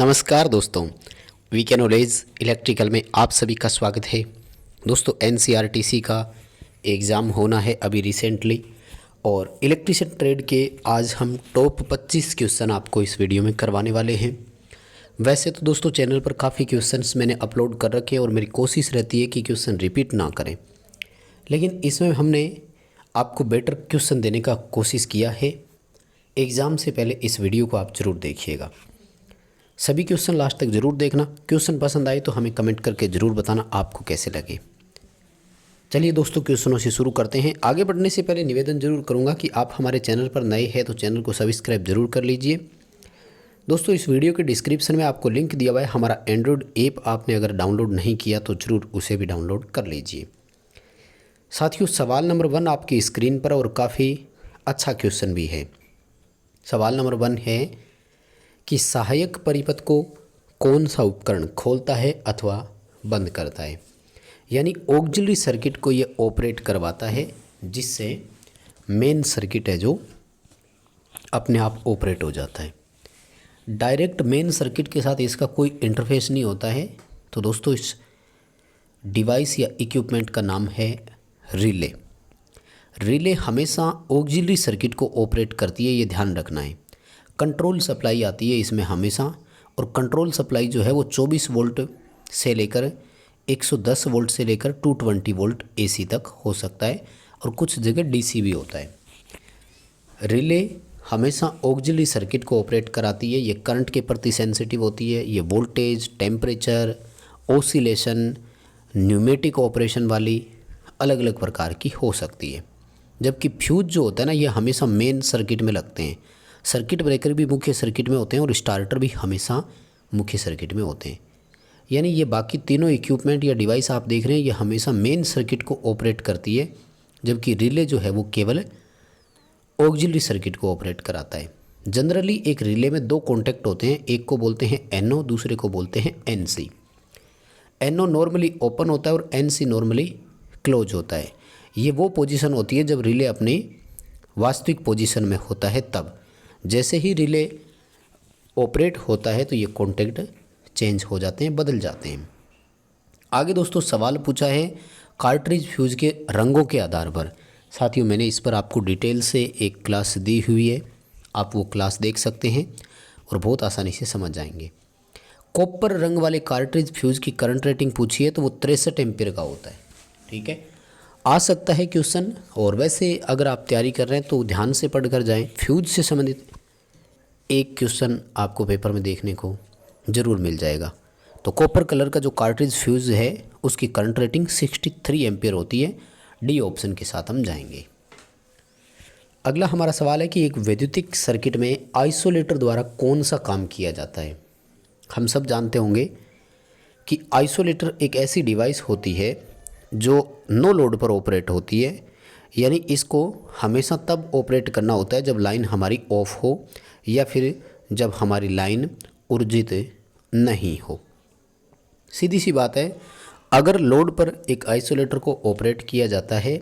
नमस्कार दोस्तों, VK knowledge electrical में आप सभी का स्वागत है। दोस्तों एनसीईआरटी का एग्ज़ाम होना है अभी रिसेंटली, और इलेक्ट्रिशियन ट्रेड के आज हम टॉप 25 क्वेश्चन आपको इस वीडियो में करवाने वाले हैं। वैसे तो दोस्तों चैनल पर काफ़ी क्वेश्चंस मैंने अपलोड कर रखे हैं और मेरी कोशिश रहती है कि क्वेश्चन रिपीट ना करें, लेकिन इसमें हमने आपको बेटर क्वेश्चन देने का कोशिश किया है। एग्ज़ाम से पहले इस वीडियो को आप ज़रूर देखिएगा। सभी क्वेश्चन लास्ट तक ज़रूर देखना। क्वेश्चन पसंद आए तो हमें कमेंट करके ज़रूर बताना आपको कैसे लगे। चलिए दोस्तों क्वेश्चनों से शुरू करते हैं। आगे बढ़ने से पहले निवेदन जरूर करूंगा कि आप हमारे चैनल पर नए हैं तो चैनल को सब्सक्राइब जरूर कर लीजिए। दोस्तों इस वीडियो के डिस्क्रिप्शन में आपको लिंक दिया हुआ है हमारा एंड्रॉयड ऐप, आपने अगर डाउनलोड नहीं किया तो ज़रूर उसे भी डाउनलोड कर लीजिए। साथियों सवाल नंबर 1 आपकी स्क्रीन पर, और काफ़ी अच्छा क्वेश्चन भी है। सवाल नंबर 1 है कि सहायक परिपथ को कौन सा उपकरण खोलता है अथवा बंद करता है, यानी ऑक्सिलरी सर्किट को ये ऑपरेट करवाता है, जिससे मेन सर्किट है जो अपने आप ऑपरेट हो जाता है। डायरेक्ट मेन सर्किट के साथ इसका कोई इंटरफेस नहीं होता है। तो दोस्तों इस डिवाइस या इक्विपमेंट का नाम है रिले। रिले हमेशा ऑक्सिलरी सर्किट को ऑपरेट करती है, ये ध्यान रखना है। कंट्रोल सप्लाई आती है इसमें हमेशा, और कंट्रोल सप्लाई जो है वो 24 वोल्ट से लेकर 110 वोल्ट से लेकर 220 वोल्ट एसी तक हो सकता है, और कुछ जगह डीसी भी होता है। रिले हमेशा ऑक्सिलरी सर्किट को ऑपरेट कराती है। ये करंट के प्रति सेंसिटिव होती है। ये voltage, temperature, oscillation, pneumatic operation वाली अलग अलग प्रकार की हो सकती है। जबकि फ्यूज जो होता है ना, ये हमेशा मेन सर्किट में लगते हैं। सर्किट ब्रेकर भी मुख्य सर्किट में होते हैं और स्टार्टर भी हमेशा मुख्य सर्किट में होते हैं। यानी ये बाकी तीनों इक्विपमेंट या डिवाइस आप देख रहे हैं, ये हमेशा मेन सर्किट को ऑपरेट करती है, जबकि रिले जो है वो केवल ऑक्सिलरी सर्किट को ऑपरेट कराता है। जनरली एक रिले में 2 कॉन्टैक्ट होते हैं, एक को बोलते हैं NO, दूसरे को बोलते हैं NC। NO नॉर्मली ओपन होता है और NC नॉर्मली क्लोज होता है। ये वो पोजीशन होती है जब रिले अपनी वास्तविक पोजीशन में होता है तब। जैसे ही रिले ऑपरेट होता है तो ये कॉन्टैक्ट चेंज हो जाते हैं, बदल जाते हैं। आगे दोस्तों सवाल पूछा है कार्ट्रिज फ्यूज के रंगों के आधार पर। साथियों मैंने इस पर आपको डिटेल से एक क्लास दी हुई है, आप वो क्लास देख सकते हैं और बहुत आसानी से समझ जाएंगे। कॉपर रंग वाले कार्ट्रिज फ्यूज की करंट रेटिंग पूछी है तो वो 63 एम्पीयर का होता है। ठीक है, आ सकता है क्वेश्चन, और वैसे अगर आप तैयारी कर रहे हैं तो ध्यान से पढ़ कर जाएँ। फ्यूज से संबंधित एक क्वेश्चन आपको पेपर में देखने को ज़रूर मिल जाएगा। तो कॉपर कलर का जो कार्ट्रिज फ्यूज़ है उसकी करंट रेटिंग 63 एम्पीयर होती है। डी ऑप्शन के साथ हम जाएंगे। अगला हमारा सवाल है कि एक वैद्युतिक सर्किट में आइसोलेटर द्वारा कौन सा काम किया जाता है। हम सब जानते होंगे कि आइसोलेटर एक ऐसी डिवाइस होती है जो नो लोड पर ऑपरेट होती है, यानी इसको हमेशा तब ऑपरेट करना होता है जब लाइन हमारी ऑफ हो या फिर जब हमारी लाइन ऊर्जित नहीं हो। सीधी सी बात है, अगर लोड पर एक आइसोलेटर को ऑपरेट किया जाता है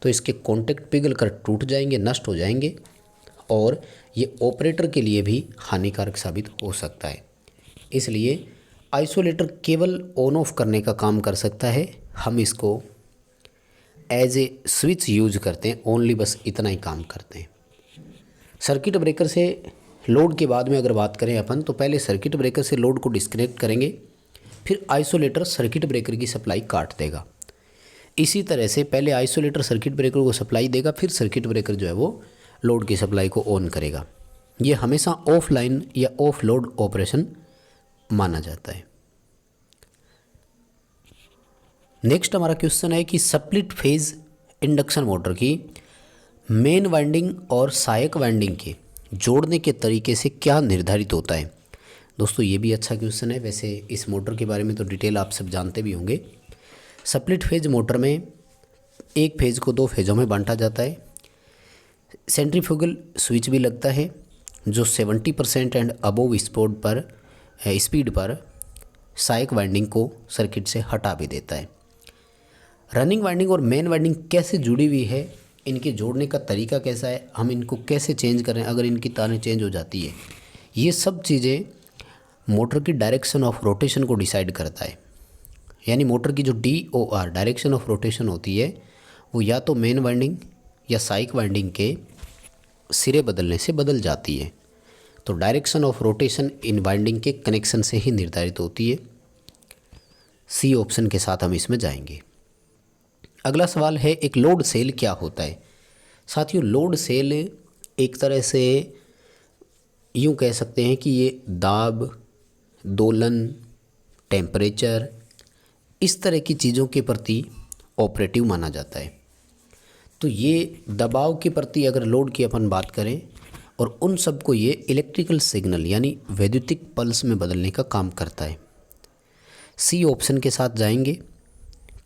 तो इसके कॉन्टैक्ट पिघल कर टूट जाएंगे, नष्ट हो जाएंगे, और ये ऑपरेटर के लिए भी हानिकारक साबित हो सकता है। इसलिए आइसोलेटर केवल ऑन ऑफ करने का काम कर सकता है। हम इसको एज ए स्विच यूज करते हैं, ओनली बस इतना ही काम करते हैं। सर्किट ब्रेकर से लोड के बाद में अगर बात करें अपन, तो पहले सर्किट ब्रेकर से लोड को डिस्कनेक्ट करेंगे, फिर आइसोलेटर सर्किट ब्रेकर की सप्लाई काट देगा। इसी तरह से पहले आइसोलेटर सर्किट ब्रेकर को सप्लाई देगा, फिर सर्किट ब्रेकर जो है वो लोड की सप्लाई को ऑन करेगा। ये हमेशा ऑफलाइन या ऑफ लोड ऑपरेशन माना जाता है। नेक्स्ट हमारा क्वेश्चन है कि स्प्लिट फेज इंडक्शन मोटर की मेन वाइंडिंग और सहायक वाइंडिंग के जोड़ने के तरीके से क्या निर्धारित होता है। दोस्तों ये भी अच्छा क्वेश्चन है। वैसे इस मोटर के बारे में तो डिटेल आप सब जानते भी होंगे। स्प्लिट फेज मोटर में एक फेज को 2 फेजों में बांटा जाता है। सेंट्रीफ्यूगल स्विच भी लगता है जो 70% एंड अबोव स्पीड पर सहायक वाइंडिंग को सर्किट से हटा भी देता है। रनिंग वाइंडिंग और मेन वाइंडिंग कैसे जुड़ी हुई है, इनके जोड़ने का तरीका कैसा है, हम इनको कैसे चेंज करें अगर इनकी तारें चेंज हो जाती है, ये सब चीज़ें मोटर की डायरेक्शन ऑफ रोटेशन को डिसाइड करता है। यानी मोटर की जो DOR डायरेक्शन ऑफ रोटेशन होती है वो या तो मेन वाइंडिंग या साइक वाइंडिंग के सिरे बदलने से बदल जाती है। तो direction of rotation in winding के कनेक्शन से ही निर्धारित होती है। सी ऑप्शन के साथ हम इसमें जाएंगे। अगला सवाल है एक लोड सेल क्या होता है। साथियों, लोड सेल एक तरह से यूँ कह सकते हैं कि ये दाब, दोलन, टेम्परेचर, इस तरह की चीज़ों के प्रति ऑपरेटिव माना जाता है। तो ये दबाव के प्रति अगर लोड की अपन बात करें और उन सब को ये इलेक्ट्रिकल सिग्नल यानी वैद्युतिक पल्स में बदलने का काम करता है। सी ऑप्शन के साथ जाएंगे,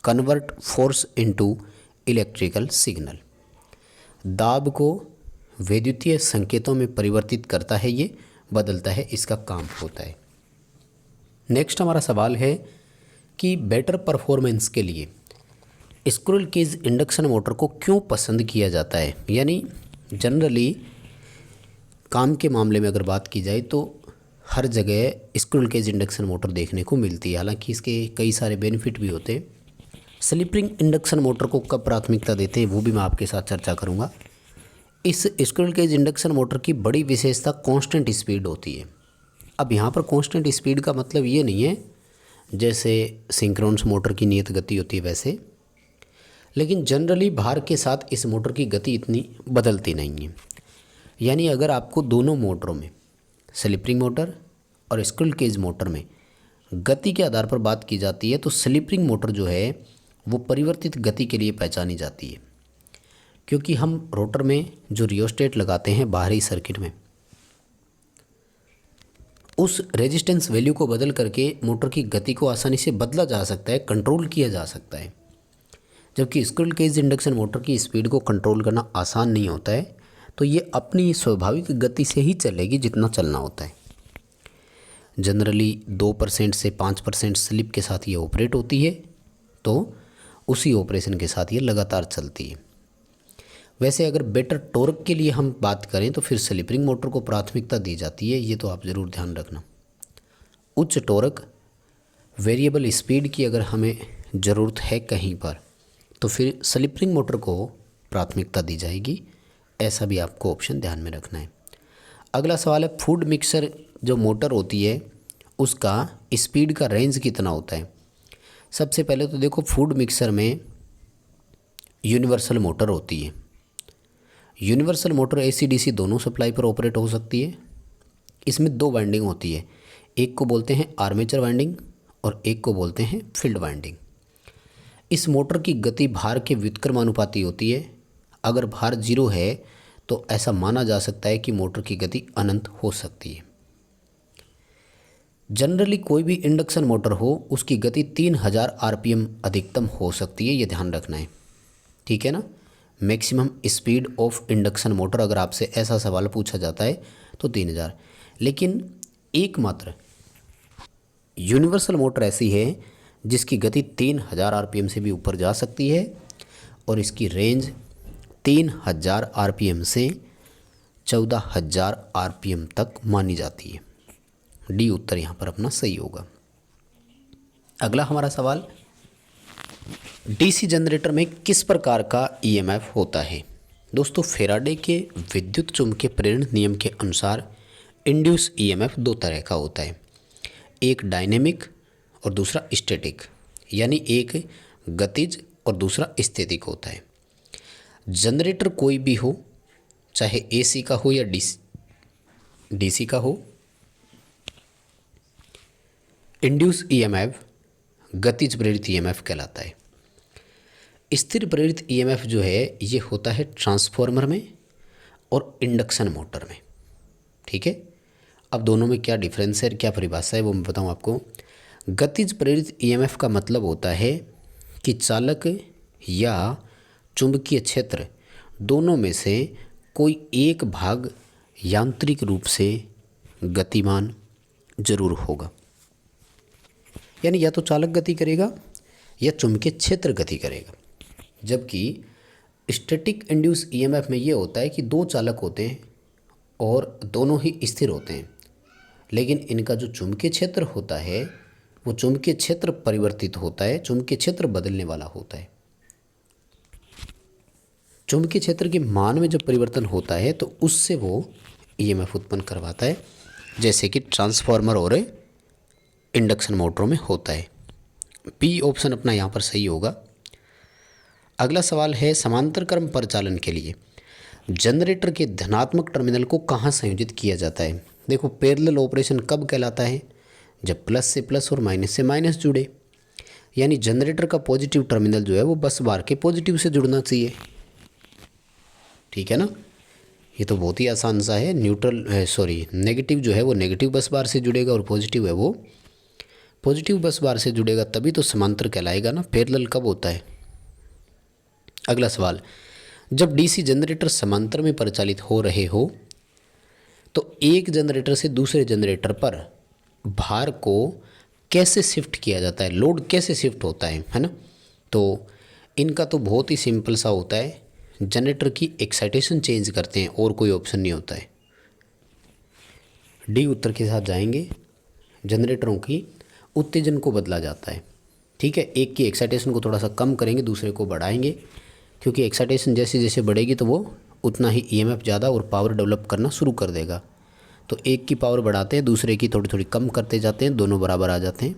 convert force into electrical signal. दाब को वैद्युतीय संकेतों में परिवर्तित करता है, ये बदलता है, इसका काम होता है। नेक्स्ट हमारा सवाल है कि बेटर परफॉर्मेंस के लिए स्क्विरल केज इंडक्शन मोटर को क्यों पसंद किया जाता है। यानी जनरली काम के मामले में अगर बात की जाए तो हर जगह स्क्विरल केज इंडक्शन मोटर देखने को मिलती है। हालांकि इसके कई सारे बेनिफिट भी होते हैं। स्लिप रिंग इंडक्शन मोटर को कब प्राथमिकता देते हैं वो भी मैं आपके साथ चर्चा करूंगा। इस स्क्विरल केज इंडक्शन मोटर की बड़ी विशेषता कांस्टेंट स्पीड होती है। अब यहाँ पर कांस्टेंट स्पीड का मतलब ये नहीं है जैसे सिंक्रोनस मोटर की नियत गति होती है वैसे, लेकिन जनरली भार के साथ इस मोटर की गति इतनी बदलती नहीं है। यानी अगर आपको दोनों मोटरों में, स्लिप रिंग मोटर और स्क्विरल केज मोटर में गति के आधार पर बात की जाती है तो स्लिप रिंग मोटर जो है वो परिवर्तित गति के लिए पहचानी जाती है, क्योंकि हम रोटर में जो रियोस्टेट लगाते हैं बाहरी सर्किट में, उस रेजिस्टेंस वैल्यू को बदल करके मोटर की गति को आसानी से बदला जा सकता है, कंट्रोल किया जा सकता है। जबकि स्क्विरल केज इंडक्शन मोटर की स्पीड को कंट्रोल करना आसान नहीं होता है, तो ये अपनी स्वाभाविक गति से ही चलेगी जितना चलना होता है। जनरली 2% से 5% स्लिप के साथ ये ऑपरेट होती है, तो उसी ऑपरेशन के साथ ये लगातार चलती है। वैसे अगर बेटर टॉर्क के लिए हम बात करें तो फिर स्लिप रिंग मोटर को प्राथमिकता दी जाती है, ये तो आप ज़रूर ध्यान रखना। उच्च टॉर्क, वेरिएबल स्पीड की अगर हमें ज़रूरत है कहीं पर तो फिर स्लिप रिंग मोटर को प्राथमिकता दी जाएगी, ऐसा भी आपको ऑप्शन ध्यान में रखना है। अगला सवाल है फूड मिक्सर जो मोटर होती है उसका स्पीड का रेंज कितना होता है। सबसे पहले तो देखो, फूड मिक्सर में यूनिवर्सल मोटर होती है। यूनिवर्सल मोटर AC DC दोनों सप्लाई पर ऑपरेट हो सकती है। इसमें 2 वाइंडिंग होती है, एक को बोलते हैं आर्मेचर वाइंडिंग और एक को बोलते हैं फील्ड वाइंडिंग। इस मोटर की गति भार के व्युत्क्रमानुपाती होती है। अगर भार 0 है तो ऐसा माना जा सकता है कि मोटर की गति अनंत हो सकती है। जनरली कोई भी इंडक्शन मोटर हो उसकी गति 3000 RPM अधिकतम हो सकती है, ये ध्यान रखना है, ठीक है ना। Maximum speed of induction motor अगर आपसे ऐसा सवाल पूछा जाता है तो 3000। लेकिन एकमात्र यूनिवर्सल मोटर ऐसी है जिसकी गति 3000 RPM से भी ऊपर जा सकती है और इसकी रेंज 3000 RPM से 14000 RPM तक मानी जाती है। डी उत्तर यहाँ पर अपना सही होगा। अगला हमारा सवाल, DC जनरेटर में किस प्रकार का EMF होता है। दोस्तों, फेराडे के विद्युत चुम्बकीय प्रेरण नियम के अनुसार इंड्यूस EMF 2 तरह का होता है, एक डायनेमिक और दूसरा स्टैटिक। यानी एक गतिज और दूसरा स्थितिक होता है। जनरेटर कोई भी हो, चाहे AC का हो या DC का हो, इंड्यूस EMF गतिज प्रेरित EMF कहलाता है। स्थिर प्रेरित EMF जो है ये होता है ट्रांसफॉर्मर में और इंडक्शन मोटर में, ठीक है। अब दोनों में क्या डिफरेंस है, क्या परिभाषा है वो मैं बताऊँ आपको। गतिज प्रेरित EMF का मतलब होता है कि चालक या चुंबकीय क्षेत्र दोनों में से कोई एक भाग यांत्रिक रूप से गतिमान जरूर होगा। यानी या तो चालक गति करेगा या चुंबकीय क्षेत्र गति करेगा। जबकि स्टैटिक इंड्यूस EMF में ये होता है कि 2 चालक होते हैं और दोनों ही स्थिर होते हैं। लेकिन इनका जो चुंबकीय क्षेत्र होता है वो चुंबकीय क्षेत्र परिवर्तित होता है, चुंबकीय क्षेत्र बदलने वाला होता है। चुंबकीय क्षेत्र के मान में जब परिवर्तन होता है तो उससे वो ईएमएफ उत्पन्न करवाता है, जैसे कि ट्रांसफार्मर और इंडक्शन मोटरों में होता है। पी ऑप्शन अपना यहाँ पर सही होगा। अगला सवाल है समांतर क्रम परिचालन के लिए जनरेटर के धनात्मक टर्मिनल को कहाँ संयोजित किया जाता है। देखो पैरेलल ऑपरेशन कब कहलाता है, जब प्लस से प्लस और माइनस से माइनस जुड़े, यानी जनरेटर का पॉजिटिव टर्मिनल जो है वो बस बार के पॉजिटिव से जुड़ना चाहिए। ठीक है ना, ये तो बहुत ही आसान सा है। नेगेटिव जो है वो नेगेटिव बस बार से जुड़ेगा और पॉजिटिव है वो पॉजिटिव बस बार से जुड़ेगा, तभी तो समांतर कहलाएगा ना। पैरेलल कब होता है। अगला सवाल, जब डीसी जनरेटर समांतर में परिचालित हो रहे हो तो एक जनरेटर से दूसरे जनरेटर पर भार को कैसे शिफ्ट किया जाता है, लोड कैसे शिफ्ट होता है ना। तो इनका तो बहुत ही सिंपल सा होता है, जनरेटर की एक्साइटेशन चेंज करते हैं और कोई ऑप्शन नहीं होता है। डी उत्तर के साथ जाएंगे, जनरेटरों की उत्तेजन को बदला जाता है। ठीक है, एक की एक्साइटेशन को थोड़ा सा कम करेंगे, दूसरे को बढ़ाएंगे, क्योंकि एक्साइटेशन जैसे जैसे बढ़ेगी तो वो उतना ही ईएमएफ ज़्यादा और पावर डेवलप करना शुरू कर देगा। तो एक की पावर बढ़ाते हैं, दूसरे की थोड़ी थोड़ी कम करते जाते हैं, दोनों बराबर आ जाते हैं।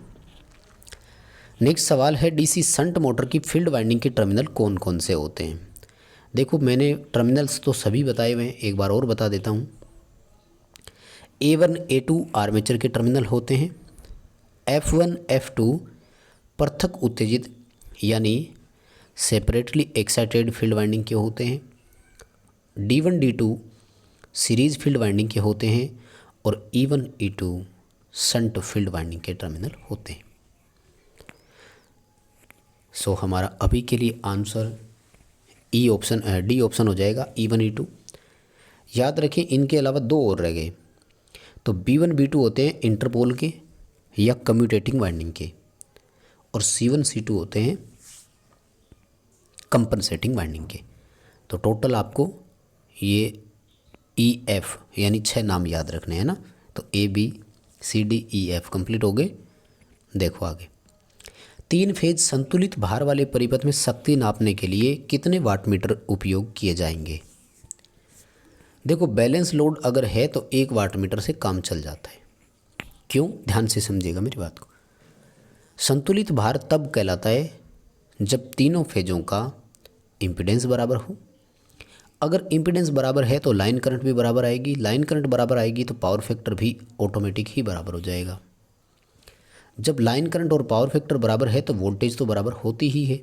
नेक्स्ट सवाल है डीसी शंट मोटर की फील्ड वाइंडिंग के टर्मिनल कौन कौन से होते हैं। देखो मैंने टर्मिनल्स तो सभी बताए हुए हैं, एक बार और बता देता हूँ। A1 A2 आर्मेचर के टर्मिनल होते हैं। F1 F2 पृथक उत्तेजित यानी सेपरेटली एक्साइटेड फील्ड वाइंडिंग के होते हैं। D1 D2 series field winding के होते हैं और E1 E2 shunt field winding के टर्मिनल होते हैं। सो हमारा अभी के लिए आंसर डी ऑप्शन हो जाएगा, E1 E2। याद रखें इनके अलावा दो और रह गए, तो B1 B2 होते हैं इंटरपोल के या कम्यूटेटिंग वाइंडिंग के, और C1 C2 होते हैं कंपनसेटिंग वाइंडिंग के। तो टोटल आपको ये EF यानी 6 नाम याद रखने हैं ना। तो ABCDEF कंप्लीट हो गए। देखो आगे, 3 फेज संतुलित भार वाले परिपथ में शक्ति नापने के लिए कितने वाट मीटर उपयोग किए जाएंगे। देखो बैलेंस लोड अगर है तो 1 वाट मीटर से काम चल जाता है। क्यों, ध्यान से समझिएगा मेरी बात को। संतुलित भार तब कहलाता है जब तीनों फेजों का इम्पीडेंस बराबर हो। अगर इम्पीडेंस बराबर है तो लाइन करंट भी बराबर आएगी, लाइन करंट बराबर आएगी तो पावर फैक्टर भी ऑटोमेटिक ही बराबर हो जाएगा। जब लाइन करंट और पावर फैक्टर बराबर है तो वोल्टेज तो बराबर होती ही है।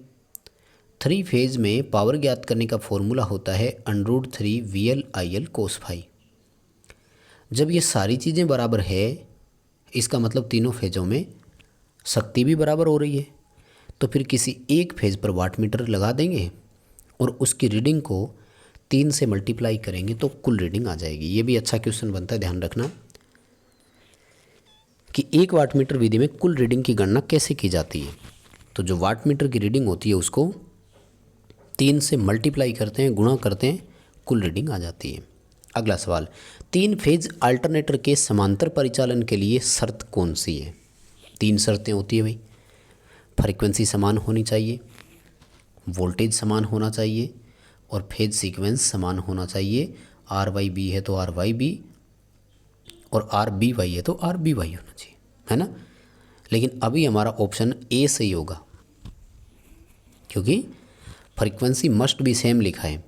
3 फेज में पावर ज्ञात करने का फॉर्मूला होता है √3 VL/IL cos फाई। जब ये सारी चीज़ें बराबर है इसका मतलब तीनों फेजों में शक्ति भी बराबर हो रही है। तो फिर किसी एक फेज पर वाट मीटर लगा देंगे और उसकी रीडिंग को 3 से मल्टीप्लाई करेंगे तो कुल रीडिंग आ जाएगी। ये भी अच्छा क्वेश्चन बनता है, ध्यान रखना कि 1 वाट मीटर विधि में कुल रीडिंग की गणना कैसे की जाती है। तो जो वाट मीटर की रीडिंग होती है उसको 3 से मल्टीप्लाई करते हैं, गुणा करते हैं, कुल रीडिंग आ जाती है। अगला सवाल, 3 फेज अल्टरनेटर के समांतर परिचालन के लिए शर्त कौन सी है। 3 शर्तें होती है भाई, फ्रीक्वेंसी समान होनी चाहिए, वोल्टेज समान होना चाहिए और फेज सीक्वेंस समान होना चाहिए। RYB है तो RYB और RBY है तो RBY होना चाहिए, है ना। लेकिन अभी हमारा ऑप्शन ए सही होगा, क्योंकि फ्रीक्वेंसी मस्ट बी सेम लिखा है,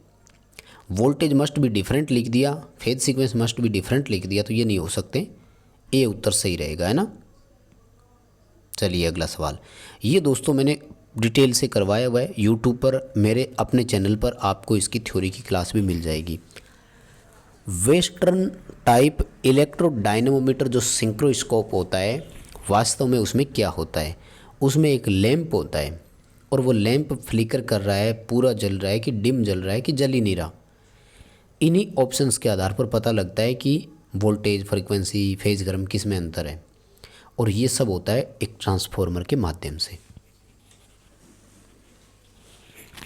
वोल्टेज मस्ट बी डिफरेंट लिख दिया, phase sequence must be different लिख दिया, तो ये नहीं हो सकते। ए उत्तर सही रहेगा, है ना। चलिए अगला सवाल, ये दोस्तों मैंने डिटेल से करवाया हुआ है यूट्यूब पर, मेरे अपने चैनल पर आपको इसकी थ्योरी की क्लास भी मिल जाएगी। वेस्टर्न टाइप इलेक्ट्रोडायनेमोमीटर जो सिंक्रोस्कोप होता है, वास्तव में उसमें क्या होता है, उसमें एक लैंप होता है और वो लैंप फ्लिकर कर रहा है, पूरा जल रहा है कि डिम जल रहा है कि जल ही नहीं रहा। इन्हीं ऑप्शंस के आधार पर पता लगता है कि वोल्टेज, फ्रीक्वेंसी, फेज गर्म किस में अंतर है, और ये सब होता है एक ट्रांसफॉर्मर के माध्यम से।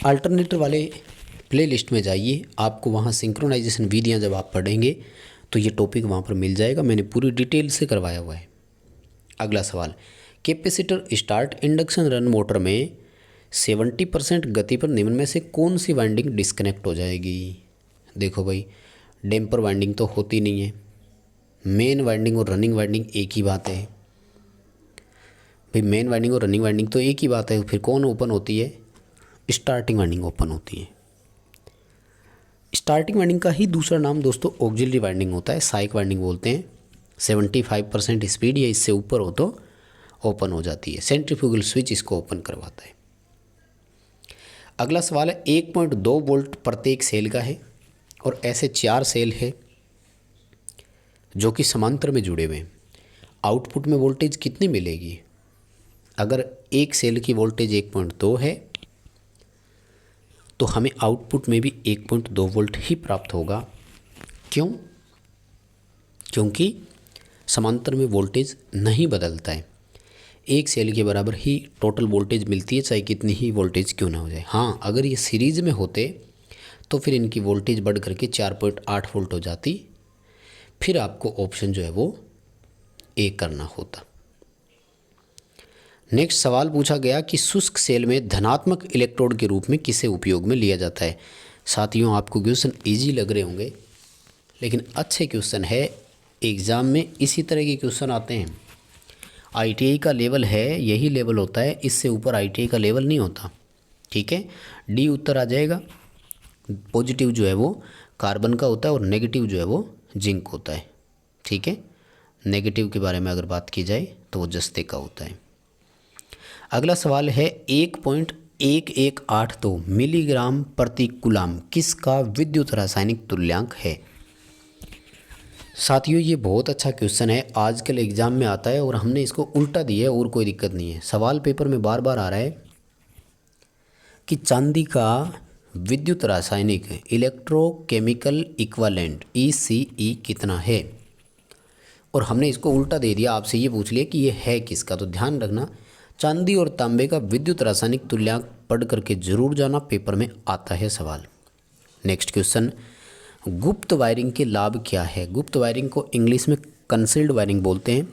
अल्टरनेटर वाले प्लेलिस्ट में जाइए, आपको वहाँ सिंक्रोनाइजेशन विधियाँ जब आप पढ़ेंगे तो ये टॉपिक वहाँ पर मिल जाएगा, मैंने पूरी डिटेल से करवाया हुआ है। अगला सवाल, capacitor start induction run motor में 70% गति पर निम्न में से कौन सी वाइंडिंग डिस्कनेक्ट हो जाएगी? देखो भाई, डैम्पर वाइंडिंग तो होती नहीं है, मेन वाइंडिंग और रनिंग वाइंडिंग एक ही बात है भाई, मेन वाइंडिंग और रनिंग वाइंडिंग तो एक ही बात है, फिर कौन ओपन होती है? स्टार्टिंग वाइंडिंग ओपन होती है। स्टार्टिंग वाइंडिंग का ही दूसरा नाम दोस्तों ऑक्सिलरी वाइंडिंग होता है, साइक वाइंडिंग बोलते हैं। 75% स्पीड या इससे ऊपर हो तो ओपन हो जाती है, सेंट्रीफ्यूगल स्विच इसको ओपन करवाता है। अगला सवाल है, 1.2 वोल्ट प्रत्येक सेल का है और ऐसे 4 सेल है जो कि समांतर में जुड़े हुए हैं। आउटपुट में वोल्टेज कितनी मिलेगी? अगर एक सेल की वोल्टेज 1.2 है तो हमें आउटपुट में भी 1.2 वोल्ट ही प्राप्त होगा। क्यों? क्योंकि समांतर में वोल्टेज नहीं बदलता है, एक सेल के बराबर ही टोटल वोल्टेज मिलती है, चाहे कितनी ही वोल्टेज क्यों ना हो जाए। हाँ, अगर ये सीरीज़ में होते तो फिर इनकी वोल्टेज बढ़ करके 4.8 वोल्ट हो जाती, फिर आपको ऑप्शन जो है वो ए करना होता। नेक्स्ट सवाल पूछा गया कि शुष्क सेल में धनात्मक इलेक्ट्रोड के रूप में किसे उपयोग में लिया जाता है? साथियों, आपको क्वेश्चन इजी लग रहे होंगे, लेकिन अच्छे क्वेश्चन है। एग्ज़ाम में इसी तरह के क्वेश्चन आते हैं। आईटीआई का लेवल है, यही लेवल होता है, इससे ऊपर आईटीआई का लेवल नहीं होता। ठीक है, डी उत्तर आ जाएगा। पॉजिटिव जो है वो कार्बन का होता है और नेगेटिव जो है वो जिंक होता है। ठीक है, नेगेटिव के बारे में अगर बात की जाए तो वो जस्ते का होता है। अगला सवाल है, 1.1182 मिलीग्राम प्रति कूलाम किसका विद्युत रासायनिक तुल्यांक है? साथियों, ये बहुत अच्छा क्वेश्चन है, आजकल एग्जाम में आता है और हमने इसको उल्टा दिया है और कोई दिक्कत नहीं है। सवाल पेपर में बार बार आ रहा है कि चांदी का विद्युत रासायनिक इलेक्ट्रोकेमिकल इक्विवेलेंट ECE कितना है, और हमने इसको उल्टा दे दिया। आपसे ये पूछ लिया कि ये है किसका, तो ध्यान रखना, चांदी और तांबे का विद्युत रासायनिक तुल्यांक पढ़ करके जरूर जाना, पेपर में आता है सवाल। नेक्स्ट क्वेश्चन, गुप्त वायरिंग के लाभ क्या है? गुप्त वायरिंग को इंग्लिश में कंसील्ड वायरिंग बोलते हैं।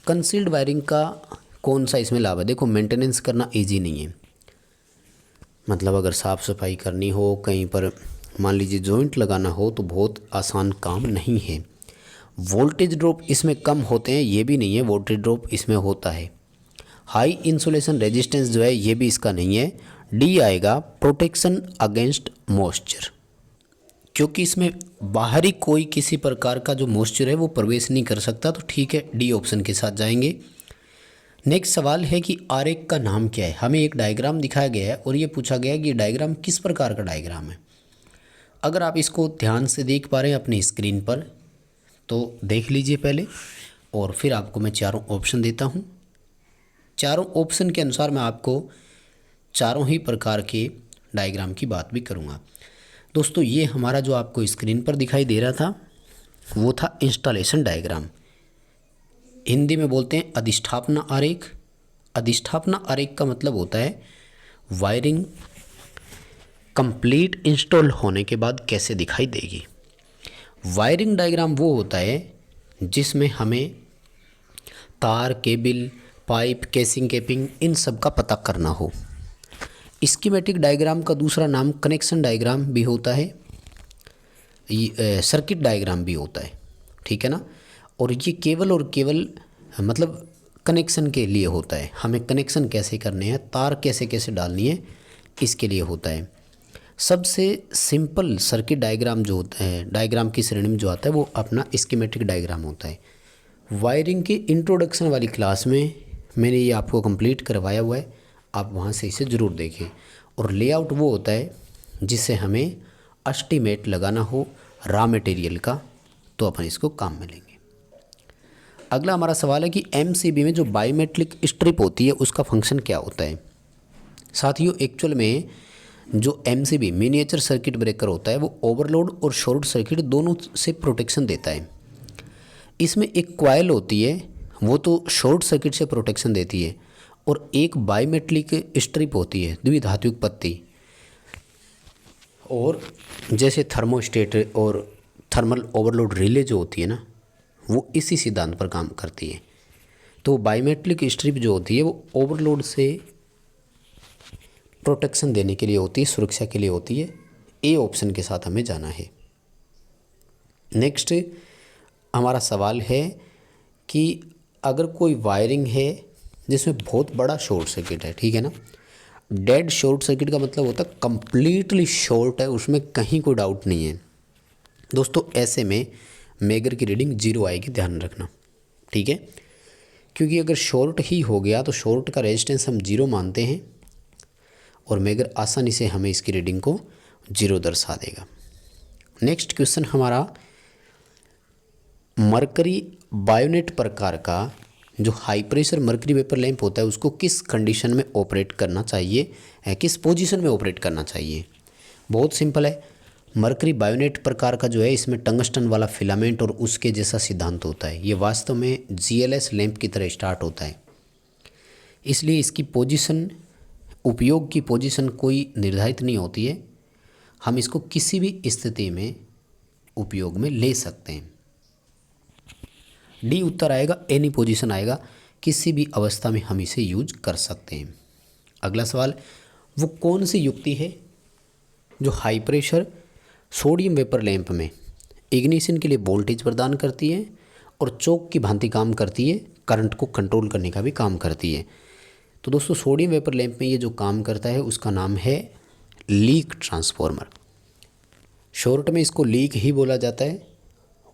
कंसील्ड वायरिंग का कौन सा इसमें लाभ है? देखो, मेंटेनेंस करना इजी नहीं है, मतलब अगर साफ़ सफाई करनी हो, कहीं पर मान लीजिए जॉइंट लगाना हो, तो बहुत आसान काम नहीं है। वोल्टेज ड्रॉप इसमें कम होते हैं, ये भी नहीं है, वोल्टेज ड्रॉप इसमें होता है। हाई इंसुलेशन रेजिस्टेंस जो है ये भी इसका नहीं है। डी आएगा, प्रोटेक्शन अगेंस्ट मॉइस्चर, क्योंकि इसमें बाहरी कोई किसी प्रकार का जो मॉइस्चर है वो प्रवेश नहीं कर सकता, तो ठीक है, डी ऑप्शन के साथ जाएंगे। नेक्स्ट सवाल है कि आरेख का नाम क्या है? हमें एक डायग्राम दिखाया गया है और ये पूछा गया है कि डायग्राम किस प्रकार का डायग्राम है। अगर आप इसको ध्यान से देख पा रहे हैं अपनी स्क्रीन पर तो देख लीजिए पहले, और फिर आपको मैं चारों ऑप्शन देता हूँ। चारों ऑप्शन के अनुसार मैं आपको चारों ही प्रकार के डायग्राम की बात भी करूँगा। दोस्तों, ये हमारा जो आपको स्क्रीन पर दिखाई दे रहा था वो था इंस्टॉलेशन डायग्राम, हिंदी में बोलते हैं अधिष्ठापना आरेख। अधिष्ठापना आरेख का मतलब होता है वायरिंग कंप्लीट इंस्टॉल होने के बाद कैसे दिखाई देगी। वायरिंग डायग्राम वो होता है जिसमें हमें तार, केबल, पाइप, केसिंग, कैपिंग, इन सब का पता करना हो। स्कीमेटिक डायग्राम का दूसरा नाम कनेक्शन डायग्राम भी होता है, सर्किट डायग्राम भी होता है, ठीक है ना। और ये केवल और केवल मतलब कनेक्शन के लिए होता है, हमें कनेक्शन कैसे करने हैं, तार कैसे कैसे डालनी है, इसके लिए होता है। सबसे सिंपल सर्किट डायग्राम जो होता है, डायग्राम की श्रेणी में जो आता है वो अपना स्कीमेटिक डायग्राम होता है। वायरिंग के इंट्रोडक्शन वाली क्लास में मैंने ये आपको कंप्लीट करवाया हुआ है, आप वहाँ से इसे ज़रूर देखें। और लेआउट वो होता है जिससे हमें एस्टीमेट लगाना हो रॉ मटेरियल का, तो अपन इसको काम में लेंगे। अगला हमारा सवाल है कि एमसीबी में जो बायोमेट्रिक स्ट्रिप होती है उसका फंक्शन क्या होता है। साथियों, एक्चुअल में जो एमसीबी मिनिएचर सर्किट ब्रेकर होता है वो ओवरलोड और शॉर्ट सर्किट दोनों से प्रोटेक्शन देता है। इसमें एक कॉइल होती है वो तो शॉर्ट सर्किट से प्रोटेक्शन देती है, और एक बायोमेट्रिक स्ट्रिप होती है द्विधात्विक पत्ती, और जैसे थर्मोस्टेट और थर्मल ओवरलोड रिले जो होती है ना, वो इसी सिद्धांत पर काम करती है। तो बायोमेट्रिक स्ट्रिप जो होती है वो ओवरलोड से प्रोटेक्शन देने के लिए होती है, सुरक्षा के लिए होती है। ए ऑप्शन के साथ हमें जाना है। नेक्स्ट हमारा सवाल है कि अगर कोई वायरिंग है जिसमें बहुत बड़ा शॉर्ट सर्किट है, ठीक है ना, डेड शॉर्ट सर्किट का मतलब होता है कंप्लीटली शॉर्ट है, उसमें कहीं कोई डाउट नहीं है दोस्तों, ऐसे में मेगर की रीडिंग 0 आएगी, ध्यान रखना, ठीक है। क्योंकि अगर शॉर्ट ही हो गया तो शॉर्ट का रेजिस्टेंस हम 0 मानते हैं और मेगर आसानी से हमें इसकी रीडिंग को 0 दर्शा देगा। नेक्स्ट क्वेश्चन हमारा, मरकरी बायोनेट प्रकार का जो high pressure mercury vapour lamp होता है उसको किस कंडीशन में ऑपरेट करना चाहिए, किस पोजीशन में ऑपरेट करना चाहिए। बहुत सिंपल है, मरकरी बायोनेट प्रकार का जो है इसमें टंगस्टन वाला फिलामेंट और उसके जैसा सिद्धांत होता है। ये वास्तव में GLS लैंप की तरह स्टार्ट होता है, इसलिए इसकी पोजीशन, उपयोग की पोजीशन कोई निर्धारित नहीं होती है, हम इसको किसी भी स्थिति में उपयोग में ले सकते हैं। डी उत्तर आएगा, एनी पोजीशन आएगा, किसी भी अवस्था में हम इसे यूज कर सकते हैं। अगला सवाल, वो कौन सी युक्ति है जो high pressure sodium vapour lamp में इग्निशन के लिए वोल्टेज प्रदान करती है और चोक की भांति काम करती है, करंट को कंट्रोल करने का भी काम करती है। तो दोस्तों सोडियम वेपर लैंप में ये जो काम करता है उसका नाम है लीक ट्रांसफॉर्मर। शॉर्ट में इसको लीक ही बोला जाता है,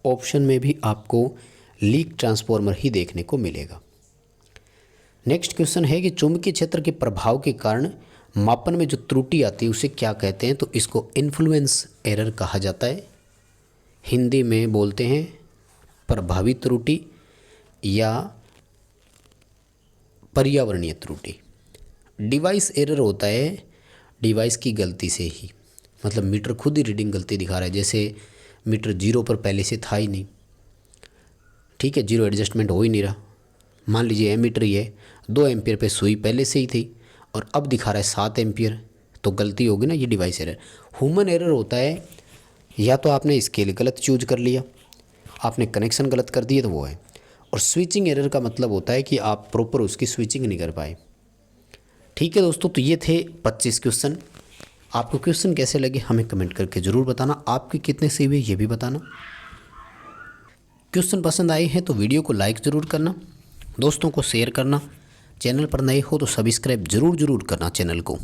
ऑप्शन में भी आपको लीक ट्रांसफॉर्मर ही देखने को मिलेगा। नेक्स्ट क्वेश्चन है कि चुंबकीय क्षेत्र के प्रभाव के कारण मापन में जो त्रुटि आती है उसे क्या कहते हैं, तो इसको इन्फ्लुएंस एरर कहा जाता है। हिंदी में बोलते हैं प्रभावी त्रुटि या पर्यावरणीय त्रुटि। डिवाइस एरर होता है डिवाइस की गलती से ही, मतलब मीटर खुद ही रीडिंग गलती दिखा रहा है, जैसे मीटर 0 पर पहले से था ही नहीं, ठीक है, 0 एडजस्टमेंट हो ही नहीं रहा। मान लीजिए एमीटर ही है, 2 एम्पियर पे सुई पहले से ही थी और अब दिखा रहा है 7 एम्पियर, तो गलती होगी ना, ये डिवाइस एरर। ह्यूमन एरर होता है, या तो आपने स्केल गलत चूज कर लिया, आपने कनेक्शन गलत कर दिए, तो वो है। और स्विचिंग एरर का मतलब होता है कि आप प्रॉपर उसकी स्विचिंग नहीं कर पाए। ठीक है दोस्तों, तो ये थे 25 क्वेश्चन। आपको क्वेश्चन कैसे लगे हमें कमेंट करके ज़रूर बताना, आपके कितने सही हुए ये भी बताना। क्वेश्चन पसंद आए हैं तो वीडियो को लाइक ज़रूर करना, दोस्तों को शेयर करना, चैनल पर नए हो तो सब्सक्राइब ज़रूर करना चैनल को।